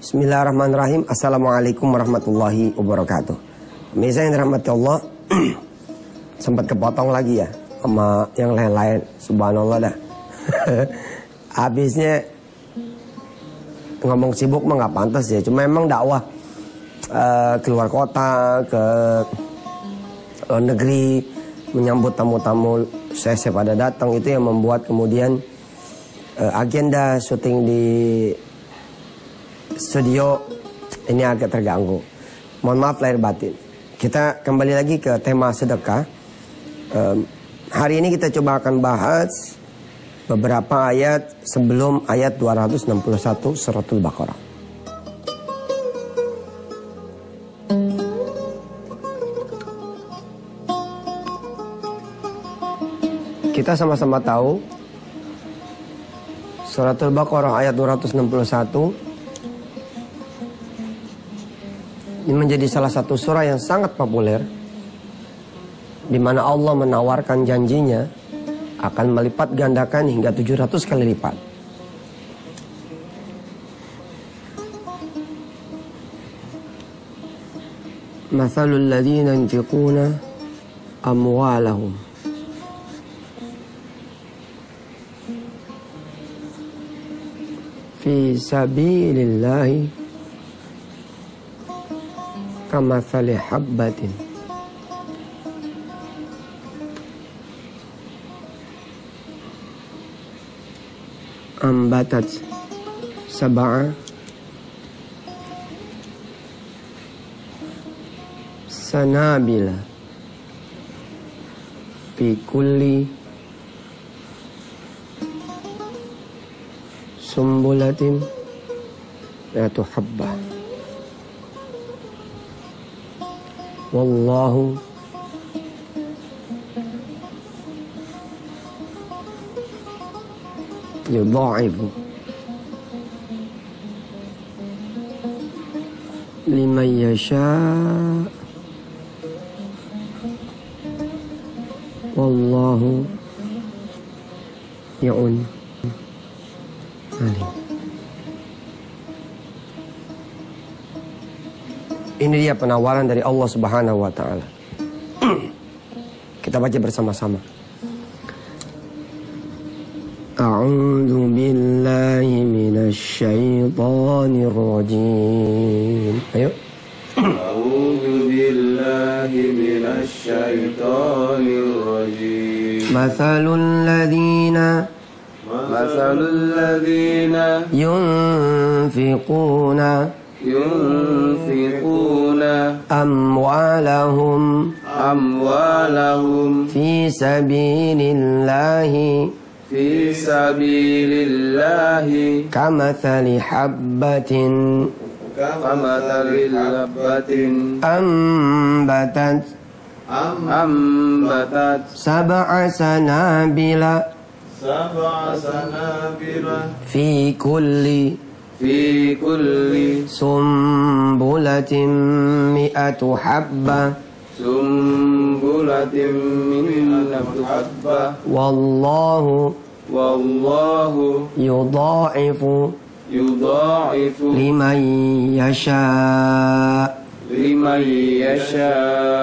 Bismillahirrahmanirrahim. Assalamualaikum warahmatullahi wabarakatuh. Pemirsa yang dirahmati Allah, sempat kepotong lagi ya sama yang lain-lain. Subhanallah dah. Habisnya ngomong sibuk mah nggak pantas ya. Cuma emang dakwah keluar kota, ke negeri, menyambut tamu-tamu saya pada datang, itu yang membuat kemudian agenda syuting di studio ini agak terganggu. Mohon maaf lahir batin. Kita kembali lagi ke tema sedekah. Hari ini kita coba akan bahas beberapa ayat sebelum ayat 261 suratul Baqarah. Kita sama-sama tahu suratul Baqarah ayat 261 ini menjadi salah satu surah yang sangat populer, di mana Allah menawarkan janjinya akan melipat gandakan hingga 700 kali lipat. Mathalul ladzina yunfiquna amwalahum fi sabilillahi kamathali habbatin ambatat sab'a sanabila fi kulli sumbulatin mi'atu habbah wallahu yudha'ifu liman yasha' wallahu ya'un alim. Ini dia penawaran dari Allah Subhanahu wa taala. Kita baca bersama-sama. A'udzu billahi minasy syaithanir rajim. Ayo. A'udzu billahi minasy syaithanir rajim. Mathalul ladzina yunfiquna amwalahum fi sabilillahi kamathali habbatin ambatat sab'a sanabila fi kulli sumbulatin mi'atu habbah wallahu yudha'ifu liman yasha'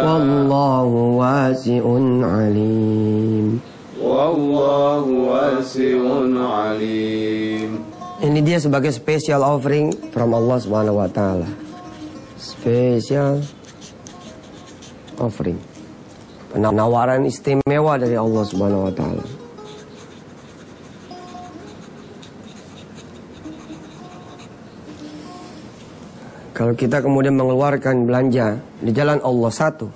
wallahu wasi'un alim. Ini dia sebagai special offering from Allah Subhanahu wa taala. Special offering. Penawaran istimewa dari Allah Subhanahu wa taala. Kalau kita kemudian mengeluarkan belanja di jalan Allah satu,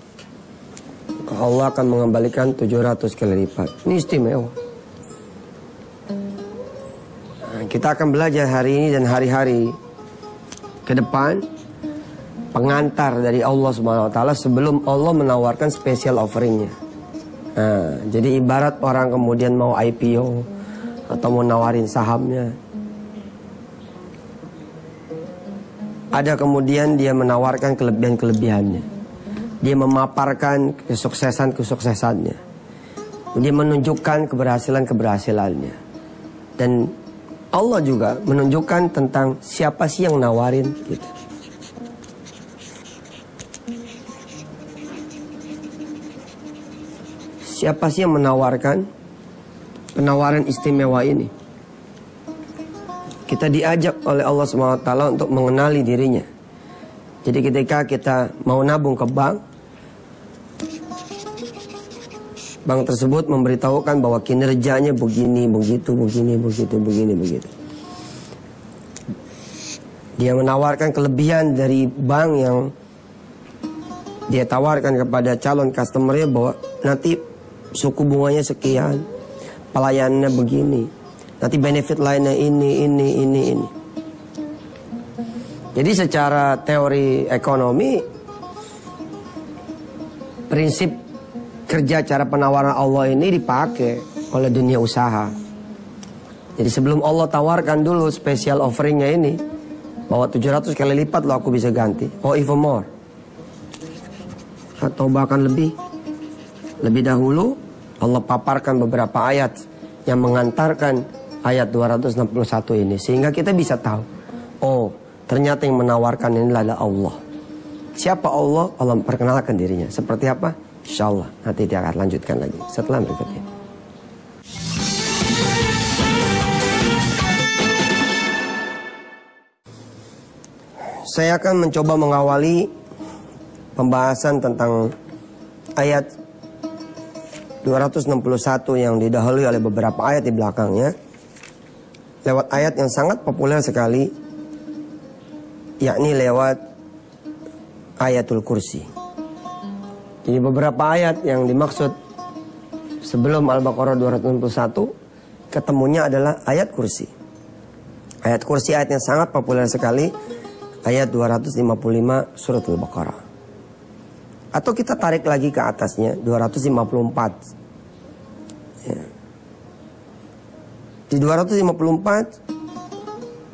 Allah akan mengembalikan 700 kali lipat. Ini istimewa. Kita akan belajar hari ini dan hari-hari ke depan pengantar dari Allah Subhanahu wa taala sebelum Allah menawarkan special offeringnya. Jadi ibarat orang kemudian mau IPO atau mau nawarin sahamnya. Ada kemudian dia menawarkan kelebihan-kelebihannya. Dia memaparkan kesuksesan-kesuksesannya. Dia menunjukkan keberhasilan-keberhasilannya. Dan Allah juga menunjukkan tentang siapa sih yang nawarin gitu. Siapa sih yang menawarkan penawaran istimewa ini? Kita diajak oleh Allah SWT untuk mengenali dirinya. Jadi ketika kita mau nabung ke bank, bank tersebut memberitahukan bahwa kinerjanya begini, begitu, begini, begitu, begini, begitu. Dia menawarkan kelebihan dari bank yang dia tawarkan kepada calon customernya bahwa nanti suku bunganya sekian, pelayanannya begini, nanti benefit lainnya ini. Jadi secara teori ekonomi, prinsip kerja cara penawaran Allah ini dipakai oleh dunia usaha. Jadi sebelum Allah tawarkan dulu special offeringnya ini, bahwa 700 kali lipat loh aku bisa ganti, or even more, atau bahkan lebih dahulu Allah paparkan beberapa ayat yang mengantarkan ayat 261 ini, sehingga kita bisa tahu, oh ternyata yang menawarkan ini adalah Allah. Siapa Allah? Allah memperkenalkan dirinya. Seperti apa? Insya Allah nanti dia akan lanjutkan lagi setelah berikut ini. Saya akan mencoba mengawali pembahasan tentang ayat 261 yang didahului oleh beberapa ayat di belakangnya, lewat ayat yang sangat populer sekali, yakni lewat ayatul kursi. Jadi beberapa ayat yang dimaksud sebelum Al-Baqarah 261 ketemunya adalah ayat kursi. Ayat kursi ayat yang sangat populer sekali, ayat 255 surat Al-Baqarah. Atau kita tarik lagi ke atasnya, 254. Ya. Di 254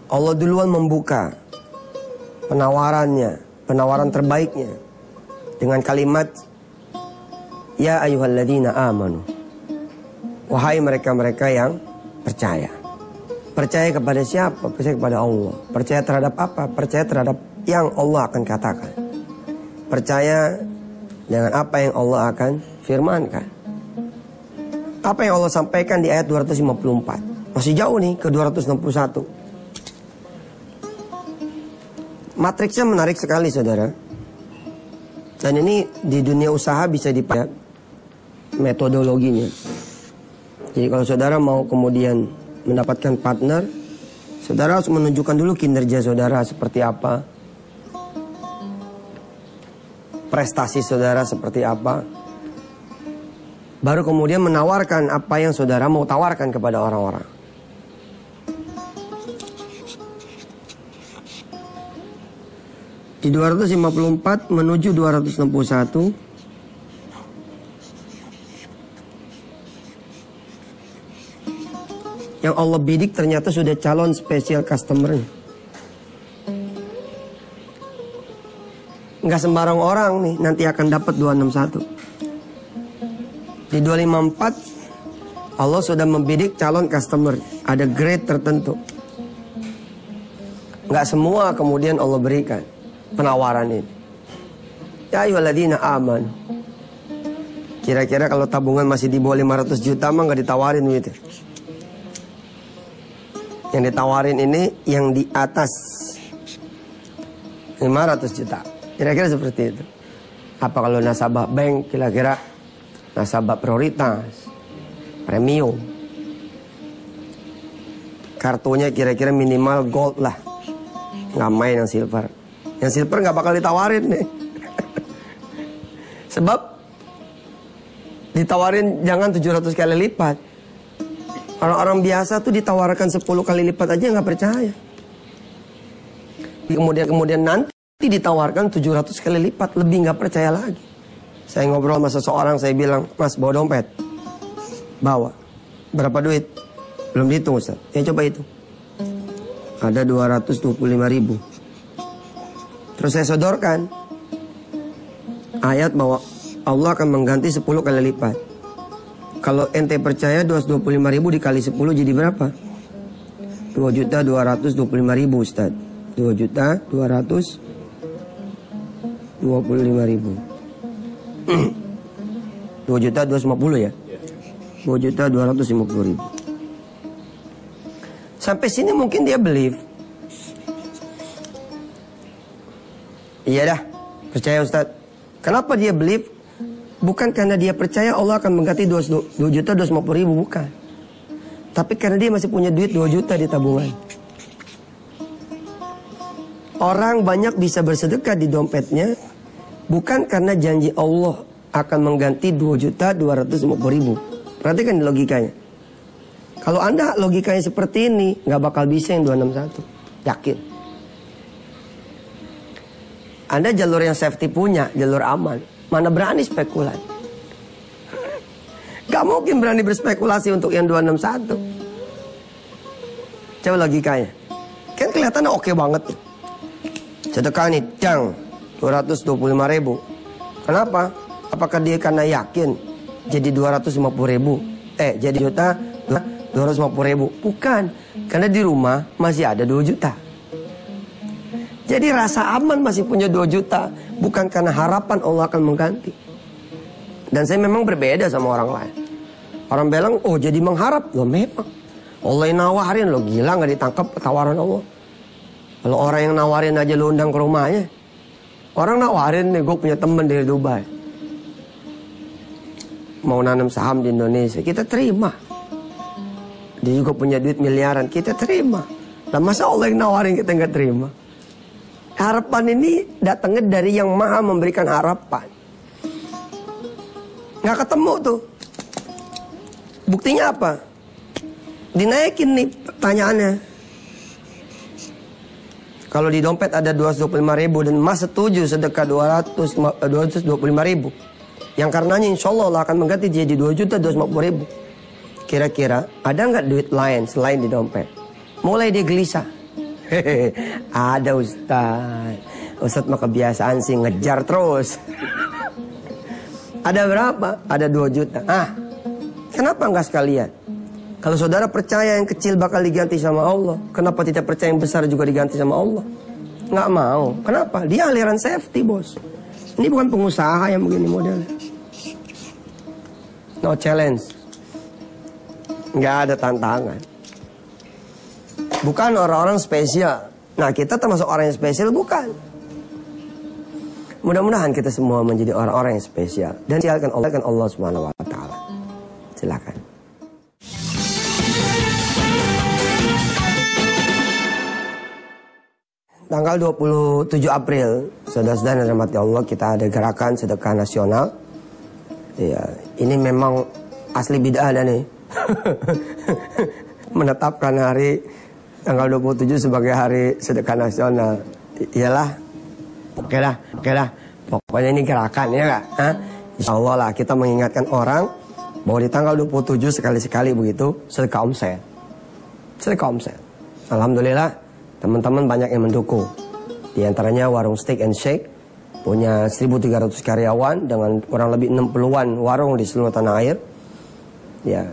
Allah duluan membuka penawaran terbaiknya dengan kalimat ya ayyuhalladzina amanu, wahai mereka-mereka yang percaya. Percaya kepada siapa? Percaya kepada Allah. Percaya terhadap apa? Percaya terhadap yang Allah akan katakan. Percaya dengan apa yang Allah akan firmankan. Apa yang Allah sampaikan di ayat 254. Masih jauh nih ke 261. Matriksnya menarik sekali saudara. Dan ini di dunia usaha bisa dipakai metodologinya. Jadi kalau saudara mau kemudian mendapatkan partner, saudara harus menunjukkan dulu kinerja saudara seperti apa, prestasi saudara seperti apa, baru kemudian menawarkan apa yang saudara mau tawarkan kepada orang-orang. Di 254 menuju 261 yang Allah bidik ternyata sudah calon spesial customer. Nggak sembarang orang nih nanti akan dapat 261. Di 254 Allah sudah membidik calon customer, ada grade tertentu. Nggak semua kemudian Allah berikan penawaran ini. Ya ayyuhalladzina amanu. Kira-kira kalau tabungan masih di bawah 500 juta mah nggak ditawarin gitu. Yang ditawarin ini yang di atas 500 juta. Kira-kira seperti itu. Apa kalau nasabah bank, kira-kira nasabah prioritas, premium. Kartunya kira-kira minimal gold lah. Nggak main yang silver. Yang silver nggak bakal ditawarin nih. Sebab ditawarin jangan 700 kali lipat. Orang-orang biasa tuh ditawarkan 10 kali lipat aja nggak percaya. Kemudian nanti ditawarkan 700 kali lipat, lebih nggak percaya lagi. Saya ngobrol sama seseorang, saya bilang, Mas bawa dompet. Bawa. Berapa duit? Belum dihitung Ustaz. Ya coba itu. Ada 225.000. Terus saya sodorkan ayat bahwa Allah akan mengganti 10 kali lipat. Kalau ente percaya 225.000 dikali 10 jadi berapa? 2.225.000 Ustaz. 2.225.000. 2.250 ya? 2.250.000. Sampai sini mungkin dia believe. Iya dah, percaya Ustaz. Kenapa dia believe? Bukan karena dia percaya Allah akan mengganti 2.250.000, bukan. Tapi karena dia masih punya duit 2 juta di tabungan. Orang banyak bisa bersedekah di dompetnya bukan karena janji Allah akan mengganti 2.250.000. Perhatikan logikanya. Kalau Anda logikanya seperti ini, nggak bakal bisa yang 261. Yakin. Anda jalur yang safety punya, jalur aman. Mana berani spekulan? Gak mungkin berani berspekulasi untuk yang 261. Coba logikanya. Kan kelihatannya oke banget. Sedekah nih, dang, 225.000. Kenapa? Apakah dia karena yakin jadi 250.000? Jadi juta 250.000? Bukan. Karena di rumah masih ada 2 juta. Jadi rasa aman masih punya 2 juta. Bukan karena harapan Allah akan mengganti. Dan saya memang berbeda sama orang lain. Orang bilang, oh jadi mengharap. Loh memang. Allah yang nawarin, lo gila gak ditangkap tawaran Allah. Kalau orang yang nawarin aja lo undang ke rumahnya. Orang nawarin nih, gue punya temen dari Dubai. Mau nanam saham di Indonesia, kita terima. Dia juga punya duit miliaran, kita terima. Lah masa Allah yang nawarin kita gak terima? Harapan ini datangnya dari yang maha memberikan harapan. Gak ketemu tuh. Buktinya apa? Dinaikin nih pertanyaannya. Kalau di dompet ada 225.000 dan Mas setuju sedekah 225.000. Yang karenanya insya Allah akan mengganti jadi 2.250.000. Kira-kira ada nggak duit lain selain di dompet? Mulai dia gelisah. Ada Ustaz. Ustaz mah kebiasaan sih ngejar terus. Ada berapa? Ada 2 juta. Kenapa nggak sekalian? Kalau saudara percaya yang kecil bakal diganti sama Allah, kenapa tidak percaya yang besar juga diganti sama Allah? Nggak mau. Kenapa? Dia aliran safety, bos. Ini bukan pengusaha yang begini modelnya. No challenge. Nggak ada tantangan. Bukan orang-orang spesial. Nah, kita termasuk orang yang spesial, bukan. Mudah-mudahan kita semua menjadi orang-orang yang spesial. Dan silakan Allah Subhanahu wa Ta'ala. Silakan. Tanggal 27 April, saudara-saudara yang dirahmati Allah, kita ada gerakan sedekah nasional. Ya, ini memang asli bid'ah nih. Menetapkan hari tanggal 27 sebagai hari sedekah nasional. Iyalah. Oke lah. Pokoknya ini gerakan ya nggak? Insya Allah lah kita mengingatkan orang bahwa di tanggal 27 sekali-sekali begitu sedekah omset. Sedekah omset. Alhamdulillah teman-teman banyak yang mendukung. Di antaranya warung Steak and Shake punya 1.300 karyawan dengan kurang lebih 60-an warung di seluruh tanah air. Ya,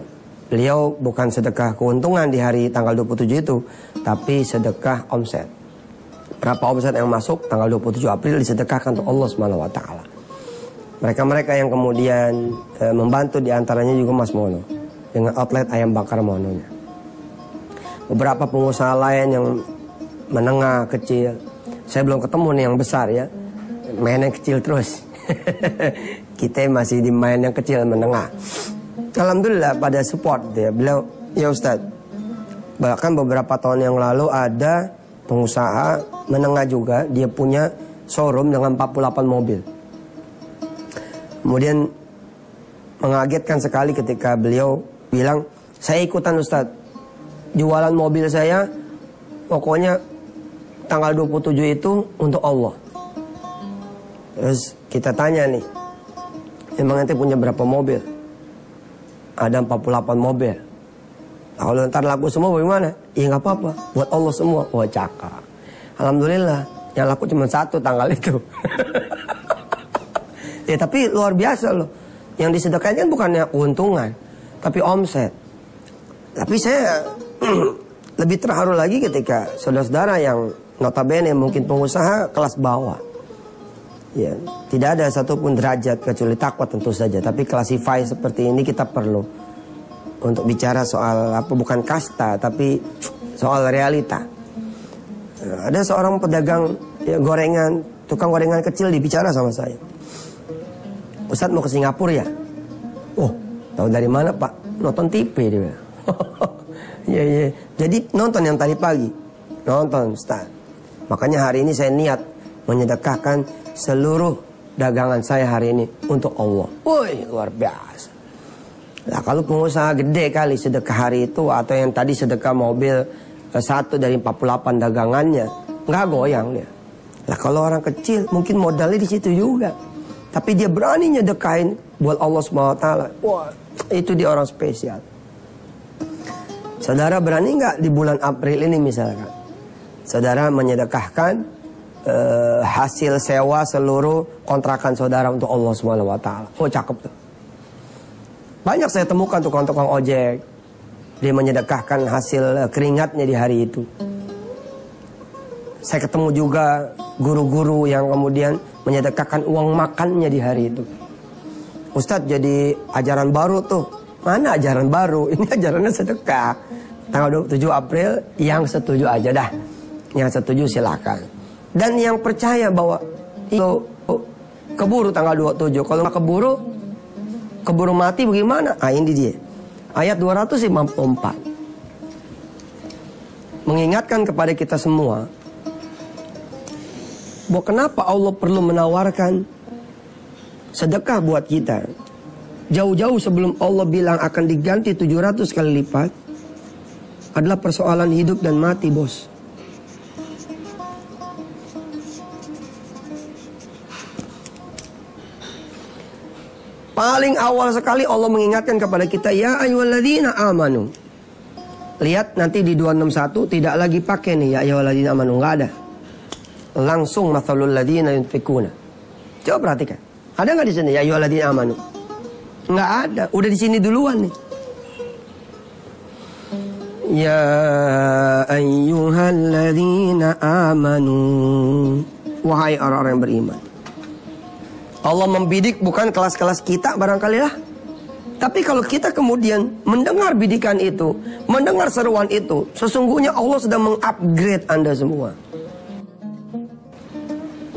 beliau bukan sedekah keuntungan di hari tanggal 27 itu, tapi sedekah omset. Berapa omset yang masuk tanggal 27 April disedekahkan untuk Allah Subhanahu wa Ta'ala. Mereka-mereka yang kemudian membantu diantaranya juga Mas Mono dengan outlet ayam bakar Mononya. Beberapa pengusaha lain yang menengah kecil, saya belum ketemu nih yang besar ya, main yang kecil terus. Kita masih di main yang kecil menengah. Alhamdulillah pada support ya beliau. Ya Ustadz, bahkan beberapa tahun yang lalu ada pengusaha menengah juga, dia punya showroom dengan 48 mobil. Kemudian mengagetkan sekali ketika beliau bilang, saya ikutan Ustadz, jualan mobil saya pokoknya tanggal 27 itu untuk Allah. Terus kita tanya nih, emang ente punya berapa mobil? Ada 48 mobil. Nah, kalau ntar laku semua bagaimana? Ya nggak apa-apa, buat Allah semua. Wah cakap. Alhamdulillah, yang laku cuma 1 tanggal itu. Ya tapi luar biasa loh. Yang disedekahkan kan bukannya keuntungan, tapi omset. Tapi saya Lebih terharu lagi ketika saudara-saudara yang notabene mungkin pengusaha kelas bawah. Ya, tidak ada satupun derajat kecuali takwa tentu saja. Tapi classify seperti ini kita perlu untuk bicara soal apa, bukan kasta tapi soal realita. Ada seorang pedagang ya, gorengan, tukang gorengan kecil dibicara sama saya. Ustadz mau ke Singapura ya? Oh, tahu dari mana Pak? Nonton TV dia bilang. Iya. Jadi nonton yang tadi pagi. Nonton Ustaz. Makanya hari ini saya niat menyedekahkan seluruh dagangan saya hari ini untuk Allah. Woi, luar biasa. Nah, kalau pengusaha gede kali sedekah hari itu, atau yang tadi sedekah mobil 1 dari 48 dagangannya, nggak goyang dia. Nah, kalau orang kecil mungkin modalnya di situ juga. Tapi dia berani nyedekahin buat Allah SWT. Wah, itu dia orang spesial. Saudara berani nggak di bulan April ini misalkan, saudara menyedekahkan hasil sewa seluruh kontrakan saudara untuk Allah SWT. Oh, cakep tuh. Banyak saya temukan tukang-tukang ojek, dia menyedekahkan hasil keringatnya di hari itu. Saya ketemu juga guru-guru yang kemudian menyedekahkan uang makannya di hari itu. Ustadz, jadi ajaran baru tuh. Mana ajaran baru? Ini ajarannya sedekah. Tanggal 27 April, yang setuju aja dah. Yang setuju silakan. Dan yang percaya bahwa itu keburu tanggal 27. Kalau nggak keburu mati bagaimana? Ah, ini dia. Ayat 254. Mengingatkan kepada kita semua bahwa kenapa Allah perlu menawarkan sedekah buat kita. Jauh-jauh sebelum Allah bilang akan diganti 700 kali lipat, adalah persoalan hidup dan mati, bos. Paling awal sekali Allah mengingatkan kepada kita, ya ayyuhalladzina amanu. Lihat nanti di 261 tidak lagi pakai nih ya ayyuhalladzina amanu, nggak ada. Langsung mathalul ladzina yunfikuna. Coba perhatikan. Ada nggak di sini ya ayyuhalladzina amanu? Nggak ada, udah di sini duluan nih. Ya ayyuhalladzina amanu. Wahai orang-orang yang beriman. Allah membidik bukan kelas-kelas kita barangkali lah. Tapi kalau kita kemudian mendengar bidikan itu, mendengar seruan itu, sesungguhnya Allah sedang mengupgrade Anda semua.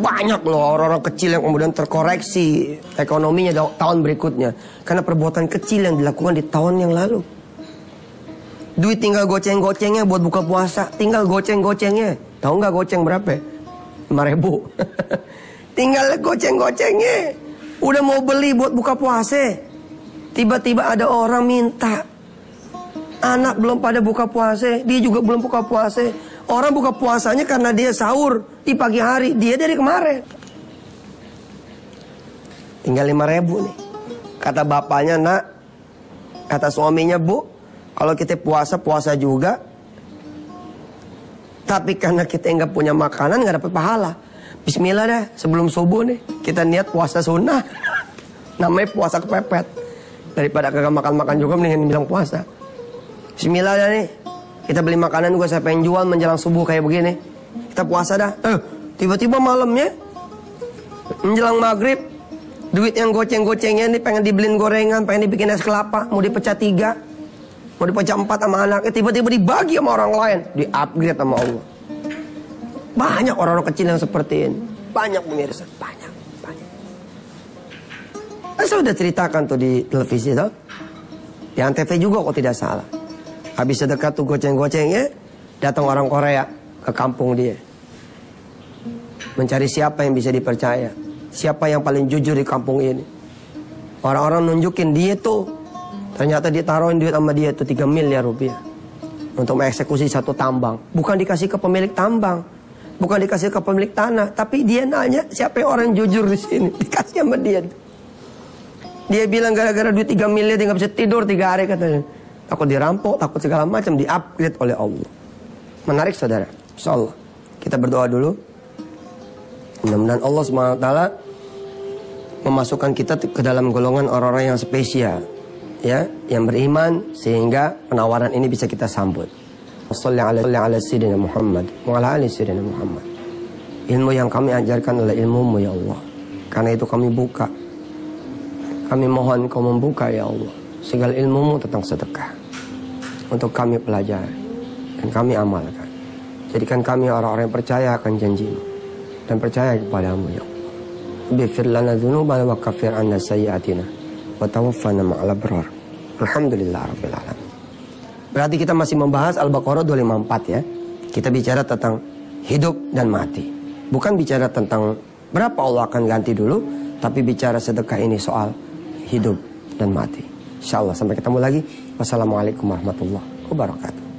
Banyak loh orang-orang kecil yang kemudian terkoreksi ekonominya tahun berikutnya karena perbuatan kecil yang dilakukan di tahun yang lalu. Duit tinggal goceng-gocengnya buat buka puasa, tinggal goceng-gocengnya. Tahu nggak goceng berapa? 5.000. Tinggal goceng-gocengnya. Udah mau beli buat buka puasa, tiba-tiba ada orang minta. Anak belum pada buka puasa, dia juga belum buka puasa. Orang buka puasanya karena dia sahur di pagi hari, dia dari kemarin. Tinggal 5.000 nih. Kata bapaknya, nak, kata suaminya, bu, kalau kita puasa juga. Tapi karena kita nggak punya makanan, nggak dapat pahala. Bismillah dah, sebelum subuh nih, kita niat puasa sunnah. Namanya puasa kepepet. Daripada kagak makan-makan juga, mendingan bilang puasa. Bismillah dah nih, kita beli makanan juga, saya pengen jual menjelang subuh kayak begini. Kita puasa dah. Tiba-tiba malamnya menjelang maghrib, duit yang goceng-gocengnya ini pengen dibeliin gorengan, pengen dibikin es kelapa, mau dipecah 3, mau dipecah 4 sama anaknya, tiba-tiba dibagi sama orang lain, di-upgrade sama Allah. Banyak orang-orang kecil yang seperti ini. Banyak pemirsa, banyak. Saya udah ceritakan tuh di televisi tuh, di Antv juga kok tidak salah. Habis sedekah tuh goceng-gocengnya, datang orang Korea ke kampung dia. Mencari siapa yang bisa dipercaya. Siapa yang paling jujur di kampung ini. Orang-orang nunjukin dia tuh. Ternyata ditaruhin duit sama dia tuh 3 miliar rupiah. Untuk mengeksekusi satu tambang. Bukan dikasih ke pemilik tambang. Bukan dikasih ke pemilik tanah. Tapi dia nanya siapa yang orang jujur di sini. Dikasih sama dia. Dia bilang gara-gara duit 3 miliar dia gak bisa tidur 3 hari katanya. Takut dirampok, takut segala macam, di-upgrade oleh Allah. Menarik saudara, insyaallah. Kita berdoa dulu. Mudah-mudahan Allah SWT memasukkan kita ke dalam golongan orang-orang yang spesial, ya, yang beriman, sehingga penawaran ini bisa kita sambut. Shalli ala sayyidina Muhammad wa ala ali sayyidina Muhammad. Ilmu yang kami ajarkan adalah ilmu-Mu ya Allah. Karena itu kami buka. Kami mohon Kau membuka ya Allah segala ilmu-Mu tentang sedekah untuk kami pelajari dan kami amalkan. Jadikan kami orang-orang yang percaya akan janji-Mu dan percaya kepada-Mu ya Allah. Ighfir lana dzunubana wa kaffir 'anna sayyi'atina wa tawaffana ma'al abrar. Alhamdulillah rabbil alamin. Berarti kita masih membahas Al-Baqarah 254 ya. Kita bicara tentang hidup dan mati. Bukan bicara tentang berapa Allah akan ganti dulu, tapi bicara sedekah ini soal hidup dan mati. Insyaallah sampai ketemu lagi. Wassalamualaikum warahmatullahi wabarakatuh.